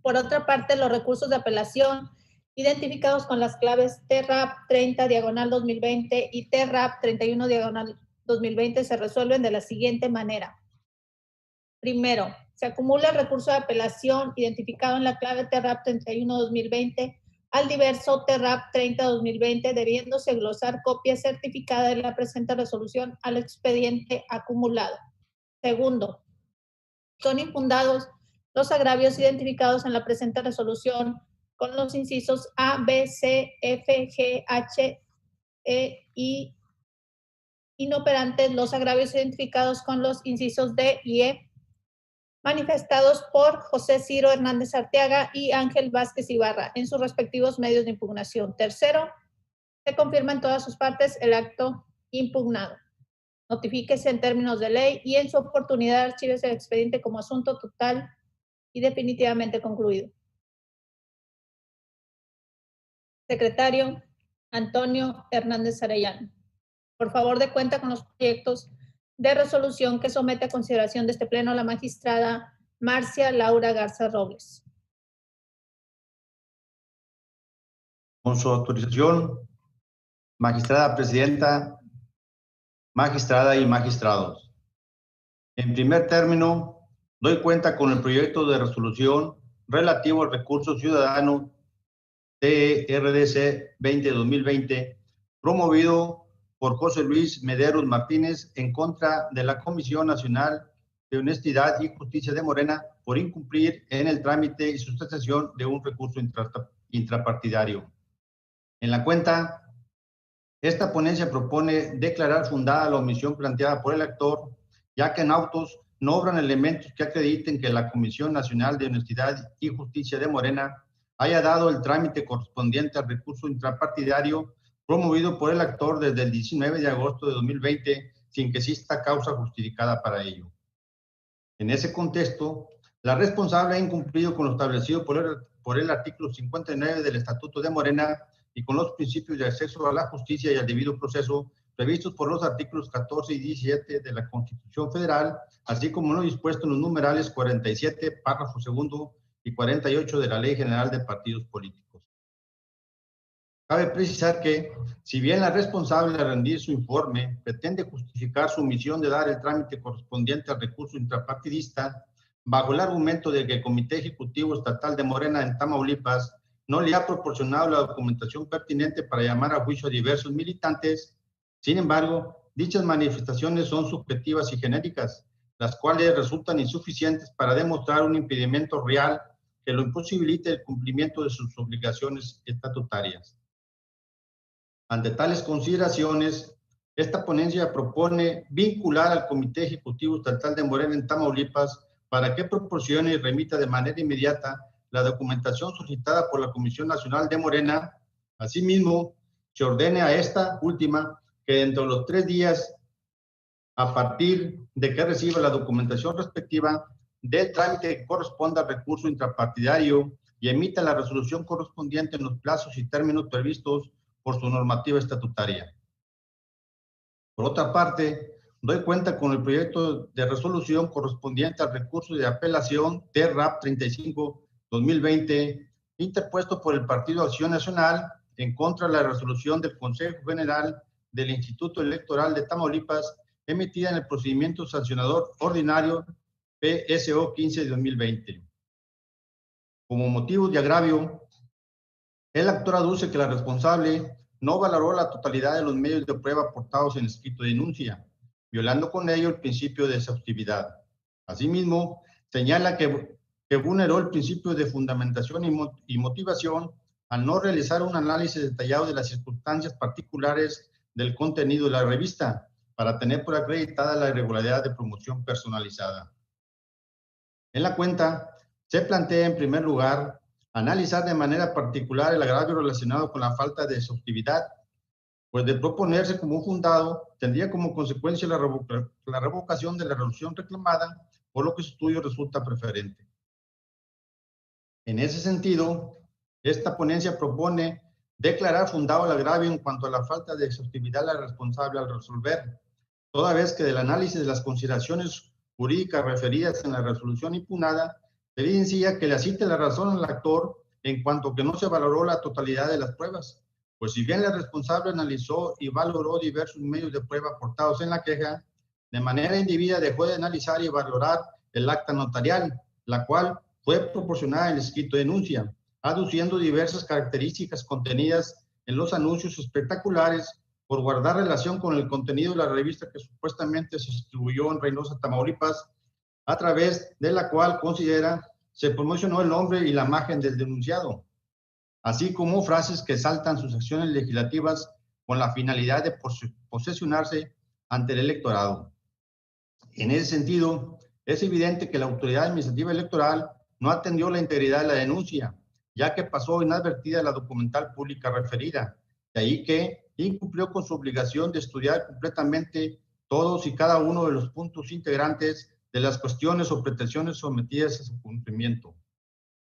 Por otra parte, los recursos de apelación identificados con las claves TRAP 30/2020 y TRAP 31/2020 se resuelven de la siguiente manera. Primero, se acumula el recurso de apelación identificado en la clave TRAP 31/2020 al diverso TRAP 30/2020, debiéndose glosar copia certificada de la presente resolución al expediente acumulado. Segundo, son infundados los agravios identificados en la presente resolución con los incisos A, B, C, F, G, H, E, y inoperantes los agravios identificados con los incisos D y E, manifestados por José Ciro Hernández Arteaga y Ángel Vázquez Ibarra en sus respectivos medios de impugnación. Tercero, se confirma en todas sus partes el acto impugnado. Notifíquese en términos de ley y en su oportunidad archívese el expediente como asunto total y definitivamente concluido. Secretario Antonio Hernández Arellano. Por favor, dé cuenta con los proyectos de resolución que somete a consideración de este Pleno la magistrada Marcia Laura Garza Robles. Con su autorización, magistrada presidenta, magistrada y magistrados. En primer término, doy cuenta con el proyecto de resolución relativo al recurso ciudadano TRDC 20-2020, promovido por José Luis Mederos Martínez en contra de la Comisión Nacional de Honestidad y Justicia de Morena por incumplir en el trámite y sustentación de un recurso intrapartidario. En la cuenta, esta ponencia propone declarar fundada la omisión planteada por el actor, ya que en autos no obran elementos que acrediten que la Comisión Nacional de Honestidad y Justicia de Morena haya dado el trámite correspondiente al recurso intrapartidario promovido por el actor desde el 19 de agosto de 2020 sin que exista causa justificada para ello. En ese contexto, la responsable ha incumplido con lo establecido por el artículo 59 del Estatuto de Morena y con los principios de acceso a la justicia y al debido proceso previstos por los artículos 14 y 17 de la Constitución Federal, así como lo dispuesto en los numerales 47, párrafo segundo y 48 de la Ley General de Partidos Políticos. Cabe precisar que, si bien la responsable al rendir su informe pretende justificar su omisión de dar el trámite correspondiente al recurso intrapartidista, bajo el argumento de que el Comité Ejecutivo Estatal de Morena en Tamaulipas no le ha proporcionado la documentación pertinente para llamar a juicio a diversos militantes, sin embargo, dichas manifestaciones son subjetivas y genéricas, las cuales resultan insuficientes para demostrar un impedimento real que lo imposibilite el cumplimiento de sus obligaciones estatutarias. Ante tales consideraciones, esta ponencia propone vincular al Comité Ejecutivo Estatal de Morena en Tamaulipas para que proporcione y remita de manera inmediata la documentación solicitada por la Comisión Nacional de Morena. Asimismo, se ordene a esta última que dentro de los 3 días a partir de que reciba la documentación respectiva del trámite que corresponda al recurso intrapartidario y emita la resolución correspondiente en los plazos y términos previstos por su normativa estatutaria. Por otra parte, doy cuenta con el proyecto de resolución correspondiente al recurso de apelación TRAP 35-2020, interpuesto por el Partido Acción Nacional en contra de la resolución del Consejo General del Instituto Electoral de Tamaulipas, emitida en el procedimiento sancionador ordinario PSO 15-2020. Como motivo de agravio, el actor aduce que la responsable no valoró la totalidad de los medios de prueba aportados en el escrito de denuncia, violando con ello el principio de exhaustividad. Asimismo, señala que vulneró el principio de fundamentación y motivación al no realizar un análisis detallado de las circunstancias particulares del contenido de la revista para tener por acreditada la irregularidad de promoción personalizada. En la cuenta se plantea en primer lugar analizar de manera particular el agravio relacionado con la falta de exhaustividad, pues de proponerse como fundado, tendría como consecuencia la revocación de la resolución reclamada, por lo que su estudio resulta preferente. En ese sentido, esta ponencia propone declarar fundado el agravio en cuanto a la falta de exhaustividad de la responsable al resolver, toda vez que del análisis de las consideraciones jurídicas referidas en la resolución impugnada, evidencia que le asiste la razón al actor en cuanto que no se valoró la totalidad de las pruebas, pues si bien la responsable analizó y valoró diversos medios de prueba aportados en la queja, de manera indebida dejó de analizar y valorar el acta notarial, la cual fue proporcionada en el escrito de denuncia, aduciendo diversas características contenidas en los anuncios espectaculares por guardar relación con el contenido de la revista que supuestamente se distribuyó en Reynosa, Tamaulipas, a través de la cual considera se promocionó el nombre y la imagen del denunciado, así como frases que saltan sus acciones legislativas con la finalidad de posesionarse ante el electorado. En ese sentido, es evidente que la autoridad administrativa electoral no atendió la integridad de la denuncia, ya que pasó inadvertida la documental pública referida, de ahí que incumplió con su obligación de estudiar completamente todos y cada uno de los puntos integrantes de las cuestiones o pretensiones sometidas a su cumplimiento.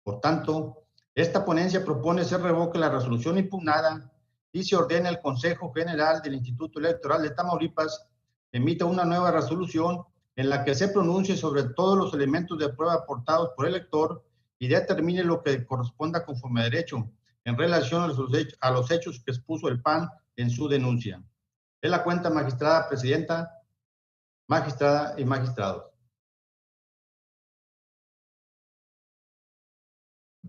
Por tanto, esta ponencia propone se revoque la resolución impugnada y se ordene al Consejo General del Instituto Electoral de Tamaulipas emita una nueva resolución en la que se pronuncie sobre todos los elementos de prueba aportados por el lector y determine lo que corresponda conforme a derecho en relación a los hechos que expuso el PAN en su denuncia. Es la cuenta, magistrada presidenta, magistrada y magistrados.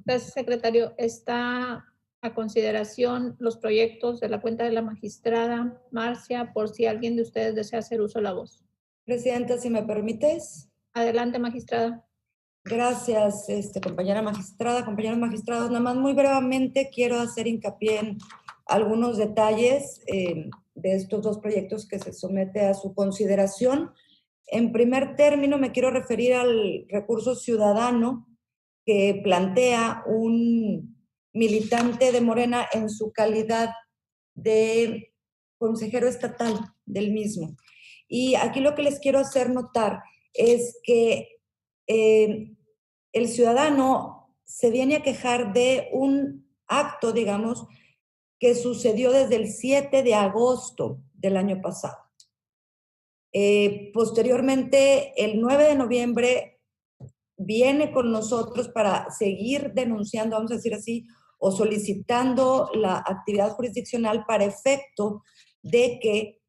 Gracias, secretario. Está a consideración los proyectos de la cuenta de la magistrada Marcia, por si alguien de ustedes desea hacer uso de la voz. Presidenta, si me permites. Adelante, magistrada. Gracias, compañera magistrada, compañeros magistrados. Nada más muy brevemente quiero hacer hincapié en algunos detalles de estos dos proyectos que se somete a su consideración. En primer término, me quiero referir al recurso ciudadano que plantea un militante de Morena en su calidad de consejero estatal del mismo. Y aquí lo que les quiero hacer notar es que el ciudadano se viene a quejar de un acto, digamos, que sucedió desde el 7 de agosto del año pasado. Posteriormente, el 9 de noviembre, viene con nosotros para seguir denunciando, vamos a decir así, o solicitando la actividad jurisdiccional para efecto de que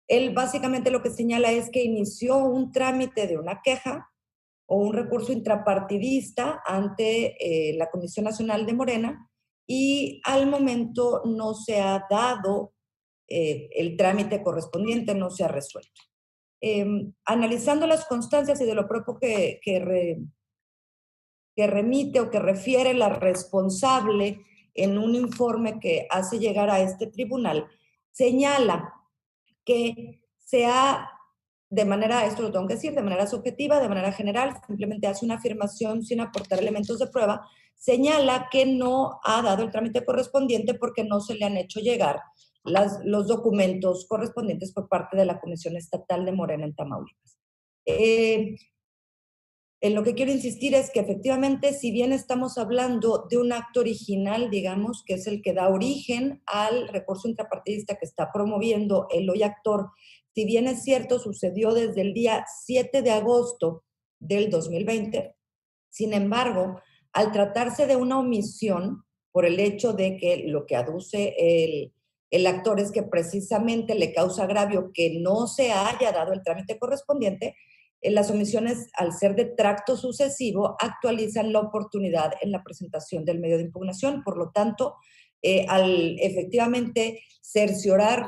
él básicamente lo que señala es que inició un trámite de una queja o un recurso intrapartidista ante la Comisión Nacional de Morena y al momento no se ha dado el trámite correspondiente, no se ha resuelto. Analizando las constancias y de lo propio que remite o que refiere la responsable en un informe que hace llegar a este tribunal, señala que se ha, de manera, esto lo tengo que decir, de manera subjetiva, de manera general, simplemente hace una afirmación sin aportar elementos de prueba, señala que no ha dado el trámite correspondiente porque no se le han hecho llegar los documentos correspondientes por parte de la Comisión Estatal de Morena en Tamaulipas. En lo que quiero insistir es que efectivamente, si bien estamos hablando de un acto original, digamos, que es el que da origen al recurso intrapartidista que está promoviendo el hoy actor, si bien es cierto, sucedió desde el día 7 de agosto del 2020, sin embargo, al tratarse de una omisión, por el hecho de que lo que aduce el actor es que precisamente le causa agravio que no se haya dado el trámite correspondiente, las omisiones, al ser de tracto sucesivo, actualizan la oportunidad en la presentación del medio de impugnación. Por lo tanto, al efectivamente cerciorar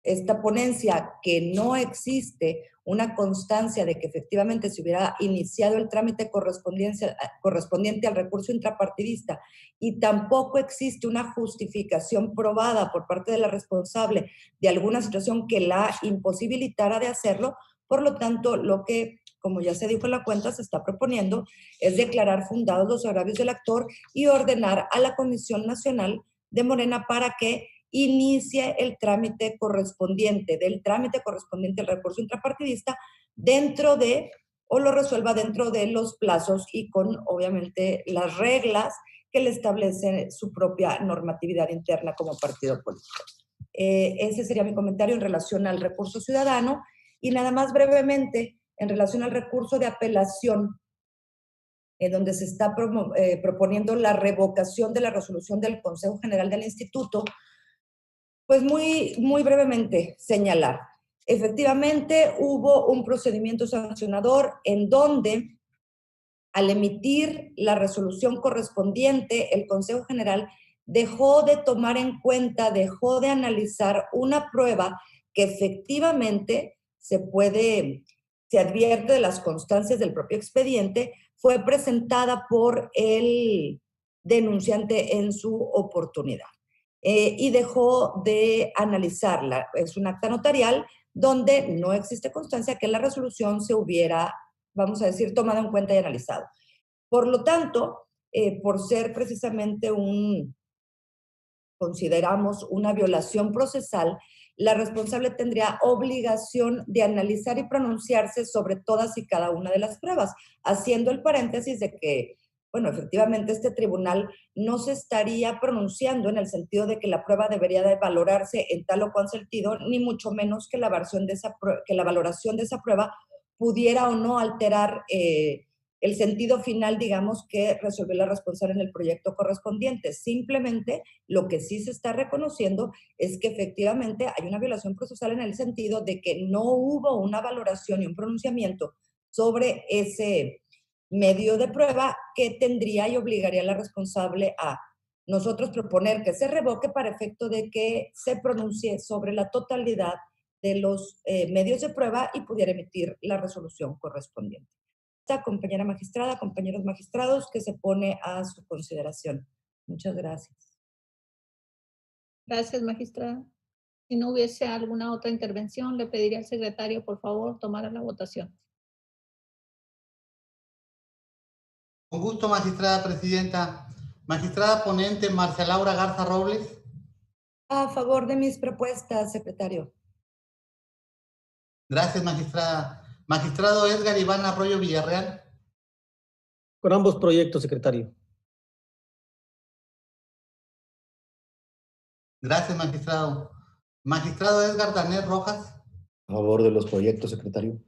esta ponencia que no existe una constancia de que efectivamente se hubiera iniciado el trámite correspondiente al recurso intrapartidista y tampoco existe una justificación probada por parte de la responsable de alguna situación que la imposibilitara de hacerlo. Por lo tanto, lo que, como ya se dijo en la cuenta, se está proponiendo es declarar fundados los agravios del actor y ordenar a la Comisión Nacional de Morena para que inicie el trámite correspondiente al recurso intrapartidista dentro de, o lo resuelva dentro de los plazos y con, obviamente, las reglas que le establece su propia normatividad interna como partido político. Ese sería mi comentario en relación al recurso ciudadano. Y nada más brevemente, en relación al recurso de apelación, en donde se está proponiendo la revocación de la resolución del Consejo General del Instituto, pues muy brevemente señalar. Efectivamente, hubo un procedimiento sancionador en donde, al emitir la resolución correspondiente, el Consejo General dejó de tomar en cuenta, dejó de analizar una prueba que efectivamente se advierte de las constancias del propio expediente, fue presentada por el denunciante en su oportunidad. Y dejó de analizarla. Es un acta notarial donde no existe constancia que la resolución se hubiera, vamos a decir, tomado en cuenta y analizado. Por lo tanto, por ser precisamente consideramos una violación procesal, la responsable tendría obligación de analizar y pronunciarse sobre todas y cada una de las pruebas, haciendo el paréntesis de que, bueno, efectivamente este tribunal no se estaría pronunciando en el sentido de que la prueba debería de valorarse en tal o cual sentido, ni mucho menos que la valoración de esa prueba pudiera o no alterar el sentido final, digamos, que resolvió la responsable en el proyecto correspondiente. Simplemente lo que sí se está reconociendo es que efectivamente hay una violación procesal en el sentido de que no hubo una valoración y un pronunciamiento sobre ese medio de prueba que tendría y obligaría a la responsable a nosotros proponer que se revoque para efecto de que se pronuncie sobre la totalidad de los medios de prueba y pudiera emitir la resolución correspondiente. Esta compañera magistrada, compañeros magistrados, que se pone a su consideración. Muchas gracias. Gracias, magistrada. Si no hubiese alguna otra intervención, le pediría al secretario, por favor, tomar la votación. Con gusto, magistrada presidenta. Magistrada ponente Marcia Laura Garza Robles. A favor de mis propuestas, secretario. Gracias, magistrada. Magistrado Edgar Iván Arroyo Villarreal. Con ambos proyectos, secretario. Gracias, magistrado. Magistrado Edgar Danés Rojas. A favor de los proyectos, secretario.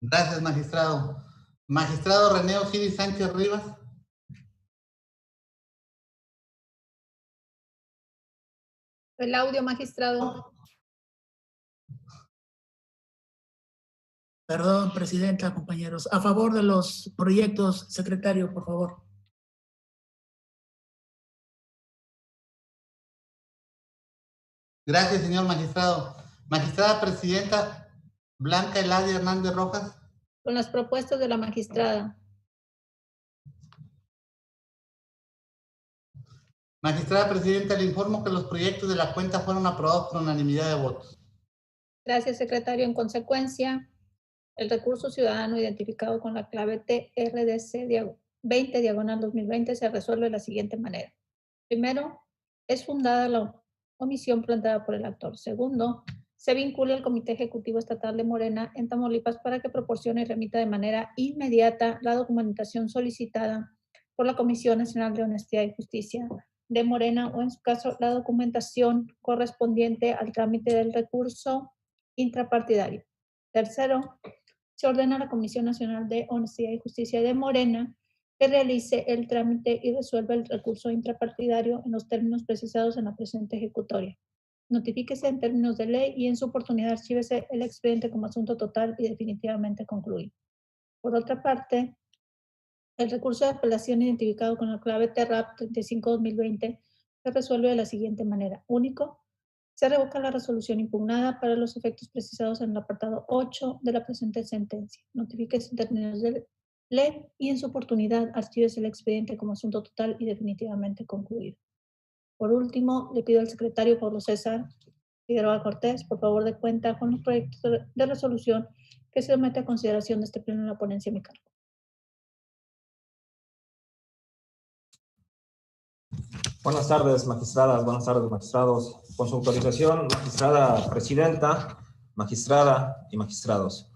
Gracias, magistrado. Magistrado René Osiris Sánchez Rivas. El audio, magistrado. Perdón, presidenta, compañeros. A favor de los proyectos, secretario, por favor. Gracias, señor magistrado. Magistrada presidenta Blanca Eladia Hernández Rojas. Con las propuestas de la magistrada. Magistrada presidenta, le informo que los proyectos de la cuenta fueron aprobados por unanimidad de votos. Gracias, secretario. En consecuencia, el recurso ciudadano identificado con la clave TRDC 20/2020 se resuelve de la siguiente manera. Primero, es fundada la omisión planteada por el actor. Segundo, se vincula al Comité Ejecutivo Estatal de Morena en Tamaulipas para que proporcione y remita de manera inmediata la documentación solicitada por la Comisión Nacional de Honestidad y Justicia de Morena o, en su caso, la documentación correspondiente al trámite del recurso intrapartidario. Tercero, se ordena a la Comisión Nacional de Honestidad y Justicia de Morena que realice el trámite y resuelva el recurso intrapartidario en los términos precisados en la presente ejecutoria. Notifíquese en términos de ley y en su oportunidad archívese el expediente como asunto total y definitivamente concluido. Por otra parte, el recurso de apelación identificado con la clave TERRAP 35-2020 se resuelve de la siguiente manera. Único, se revoca la resolución impugnada para los efectos precisados en el apartado 8 de la presente sentencia. Notifíquese en términos de ley y en su oportunidad archívese el expediente como asunto total y definitivamente concluido. Por último, le pido al secretario Pablo César Figueroa Cortés, por favor, de cuenta con los proyectos de resolución que se somete a consideración de este pleno en la ponencia a mi cargo. Buenas tardes, magistradas, buenas tardes, magistrados. Con su autorización, magistrada presidenta, magistrada y magistrados.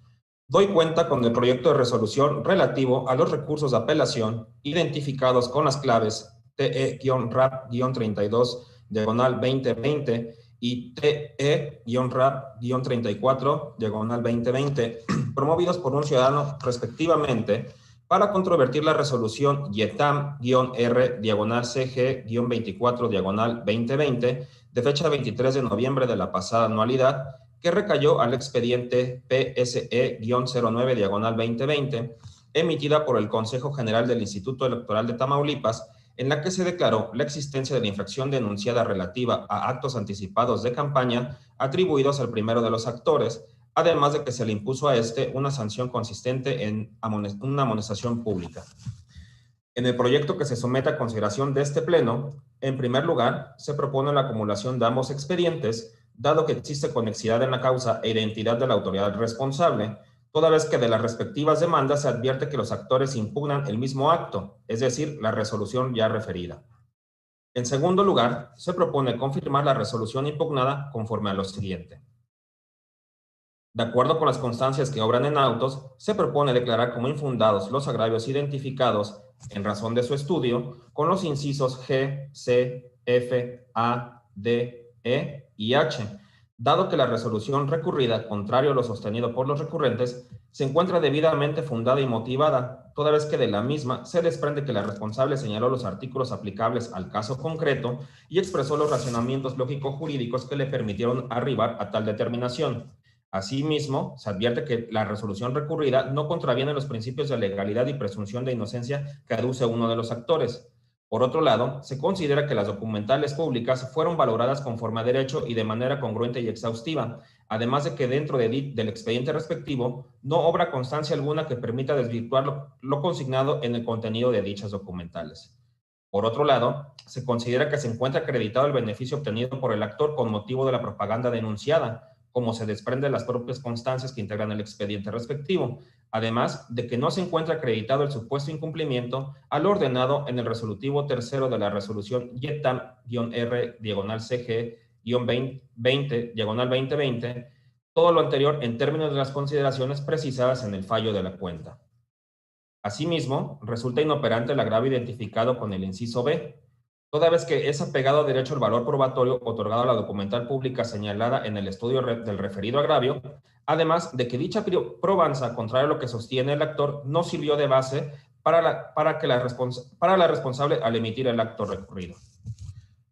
Doy cuenta con el proyecto de resolución relativo a los recursos de apelación identificados con las claves TE-RAP-32-2020 y TE-RAP-34-2020, promovidos por un ciudadano respectivamente, para controvertir la resolución YETAM-R-CG-24-2020 de fecha 23 de noviembre de la pasada anualidad, que recayó al expediente PSE-09-2020, emitida por el Consejo General del Instituto Electoral de Tamaulipas, en la que se declaró la existencia de la infracción denunciada relativa a actos anticipados de campaña atribuidos al primero de los actores, además de que se le impuso a este una sanción consistente en una amonestación pública. En el proyecto que se somete a consideración de este pleno, en primer lugar, se propone la acumulación de ambos expedientes, dado que existe conexidad en la causa e identidad de la autoridad responsable, toda vez que de las respectivas demandas se advierte que los actores impugnan el mismo acto, es decir, la resolución ya referida. En segundo lugar, se propone confirmar la resolución impugnada conforme a lo siguiente. De acuerdo con las constancias que obran en autos, se propone declarar como infundados los agravios identificados en razón de su estudio con los incisos G, C, F, A, D, E y H, dado que la resolución recurrida, contrario a lo sostenido por los recurrentes, se encuentra debidamente fundada y motivada, toda vez que de la misma se desprende que la responsable señaló los artículos aplicables al caso concreto y expresó los razonamientos lógico-jurídicos que le permitieron arribar a tal determinación. Asimismo, se advierte que la resolución recurrida no contraviene los principios de legalidad y presunción de inocencia que aduce uno de los actores. Por otro lado, se considera que las documentales públicas fueron valoradas conforme a derecho y de manera congruente y exhaustiva, además de que dentro del expediente respectivo no obra constancia alguna que permita desvirtuar lo consignado en el contenido de dichas documentales. Por otro lado, se considera que se encuentra acreditado el beneficio obtenido por el actor con motivo de la propaganda denunciada, como se desprende de las propias constancias que integran el expediente respectivo, además de que no se encuentra acreditado el supuesto incumplimiento a lo ordenado en el resolutivo tercero de la resolución YETAM-R-CG-20-2020, todo lo anterior en términos de las consideraciones precisadas en el fallo de la cuenta. Asimismo, resulta inoperante el agravio identificado con el inciso B, toda vez que es apegado a derecho al valor probatorio otorgado a la documental pública señalada en el estudio del referido agravio, además de que dicha probanza, contrario a lo que sostiene el actor, no sirvió de base para la responsable al emitir el acto recurrido.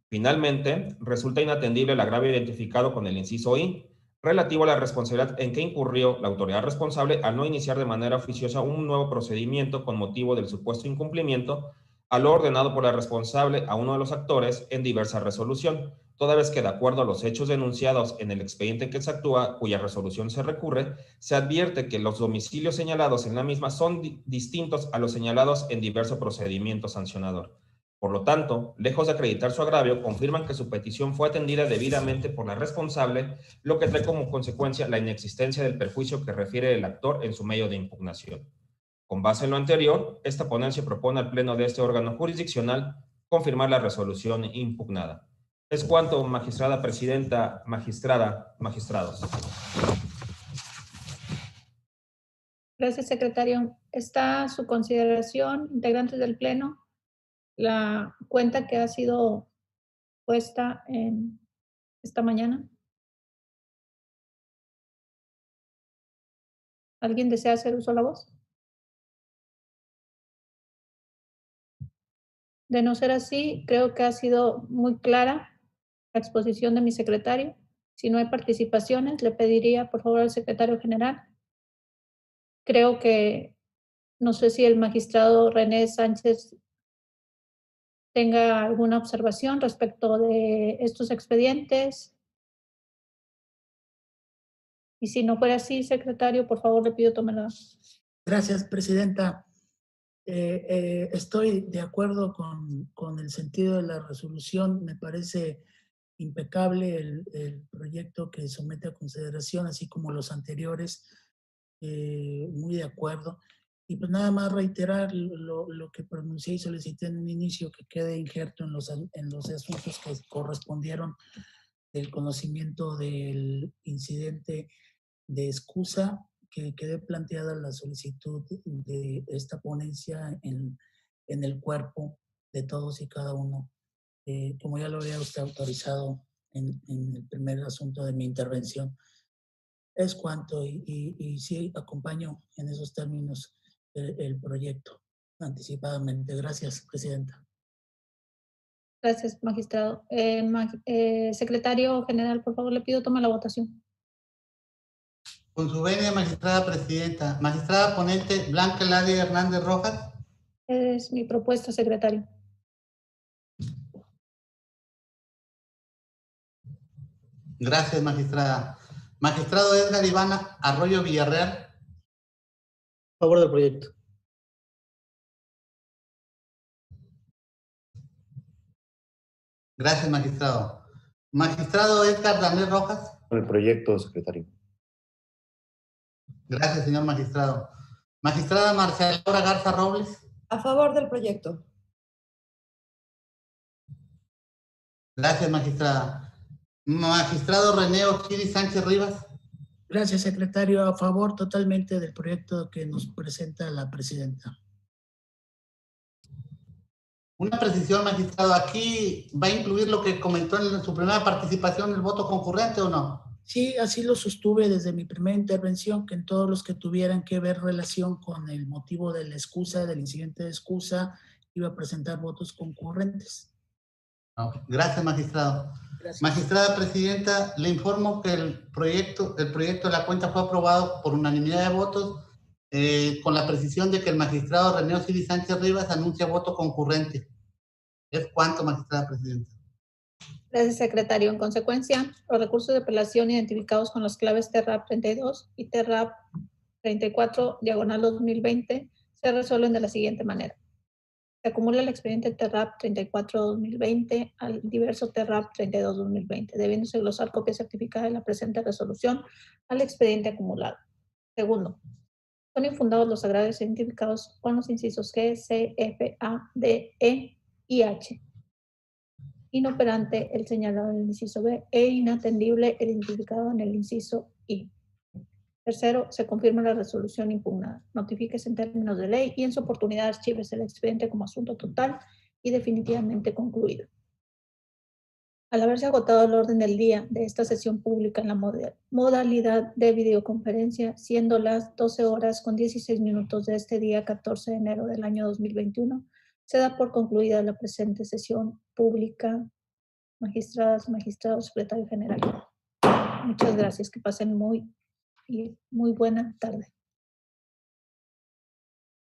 Finalmente, resulta inatendible el agravio identificado con el inciso I, relativo a la responsabilidad en que incurrió la autoridad responsable al no iniciar de manera oficiosa un nuevo procedimiento con motivo del supuesto incumplimiento a lo ordenado por la responsable a uno de los actores en diversa resolución, toda vez que de acuerdo a los hechos denunciados en el expediente en que se actúa, cuya resolución se recurre, se advierte que los domicilios señalados en la misma son distintos a los señalados en diverso procedimiento sancionador. Por lo tanto, lejos de acreditar su agravio, confirman que su petición fue atendida debidamente por la responsable, lo que trae como consecuencia la inexistencia del perjuicio que refiere el actor en su medio de impugnación. Con base en lo anterior, esta ponencia propone al Pleno de este órgano jurisdiccional confirmar la resolución impugnada. Es cuanto, magistrada presidenta, magistrados. Gracias, secretario. Está a su consideración, integrantes del Pleno, la cuenta que ha sido puesta en esta mañana. ¿Alguien desea hacer uso de la voz? De no ser así, creo que ha sido muy clara la exposición de mi secretario. Si no hay participaciones, le pediría por favor al secretario general. Creo que, no sé si el magistrado René Sánchez tenga alguna observación respecto de estos expedientes. Y si no fuera así, secretario, por favor le pido tome la... Gracias, presidenta. Estoy de acuerdo con el sentido de la resolución. Me parece impecable el proyecto que somete a consideración, así como los anteriores. Muy de acuerdo. Y pues nada más reiterar lo que pronuncié y solicité en un inicio, que quede injerto en los asuntos que correspondieron del conocimiento del incidente de excusa, que quede planteada la solicitud de esta ponencia en el cuerpo de todos y cada uno, como ya lo había usted autorizado en el primer asunto de mi intervención. Es cuanto, y sí acompaño en esos términos el proyecto anticipadamente. Gracias, presidenta. Gracias, magistrado. Secretario general, por favor, le pido tome la votación. Con su venia, magistrada presidenta. Magistrada ponente Blanca Eladia Hernández Rojas. Es mi propuesta, secretario. Gracias, magistrada. Magistrado Edgar Ivana Arroyo Villarreal. A favor del proyecto. Gracias, magistrado. Magistrado Edgar Daniel Rojas. Con el proyecto, secretario. Gracias, señor magistrado. Magistrada Marcela Laura Garza Robles. A favor del proyecto. Gracias, magistrada. Magistrado René Osiris Sánchez Rivas. Gracias, secretario. A favor totalmente del proyecto que nos presenta la presidenta. Una precisión, magistrado. ¿Aquí va a incluir lo que comentó en su primera participación, el voto concurrente o no? Sí, así lo sostuve desde mi primera intervención, que en todos los que tuvieran que ver relación con el motivo de la excusa, del incidente de excusa, iba a presentar votos concurrentes. Gracias, magistrado. Gracias. Magistrada presidenta, le informo que el proyecto de la cuenta fue aprobado por unanimidad de votos, con la precisión de que el magistrado René Osiris Sánchez Rivas anuncia voto concurrente. ¿Es cuánto, magistrada presidenta? Gracias, secretario. En consecuencia, los recursos de apelación identificados con las claves TERRAP 32 y TERRAP 34/2020 se resuelven de la siguiente manera. Se acumula el expediente TERRAP 34/2020 al diverso TERRAP 32/2020, debiéndose glosar copia certificada de la presente resolución al expediente acumulado. Segundo, son infundados los agravios identificados con los incisos G, C, F, A, D, E y H. Inoperante el señalado en el inciso B e inatendible el identificado en el inciso I. Tercero, se confirma la resolución impugnada. Notifíquese en términos de ley y en su oportunidad archívese el expediente como asunto total y definitivamente concluido. Al haberse agotado el orden del día de esta sesión pública en la modalidad de videoconferencia, siendo las 12:16 de este día 14 de enero del año 2021, se da por concluida la presente sesión pública. Magistradas, magistrados, secretario general. Muchas gracias. Que pasen muy buena tarde.